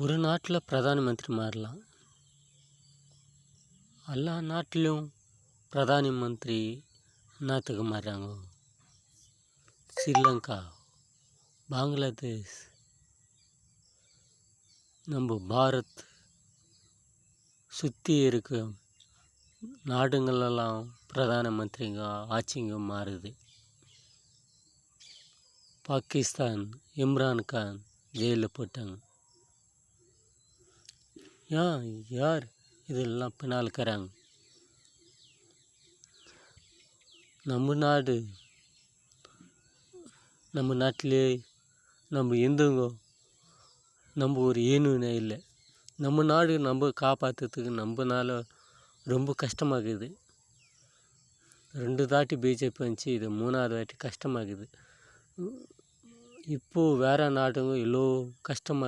ஒரு நாட்டில் பிரதான மந்திரி மாறலாம். எல்லா நாட்டிலும் பிரதான மந்திரி என்னத்துக்கு மாறுறாங்க? ஸ்ரீலங்கா, பங்களாதேஷ், நம்ம பாரத் சுற்றி இருக்க நாடுங்களெல்லாம் பிரதான மந்திரிங்க ஆட்சிங்க மாறுது. பாகிஸ்தான் இம்ரான் கான் ஜெயிலில் போட்டாங்க. யார் இதெல்லாம் பின்னால் இருக்கிறாங்க? நம்ம நாட்டிலே நம்ம இந்துங்க நம்ம ஒரு யூனியனே இல்லை. நம்ம நாடு நம்ம காப்பாற்றுறதுக்கு நம்மனால ரொம்ப கஷ்டமாகுது. 2 தாட்டி பிஜேபி வந்துச்சு, இது 3வது வாட்டி கஷ்டமாகுது. இப்போது வேறு நாடுங்க எவ்வளோ கஷ்டமாக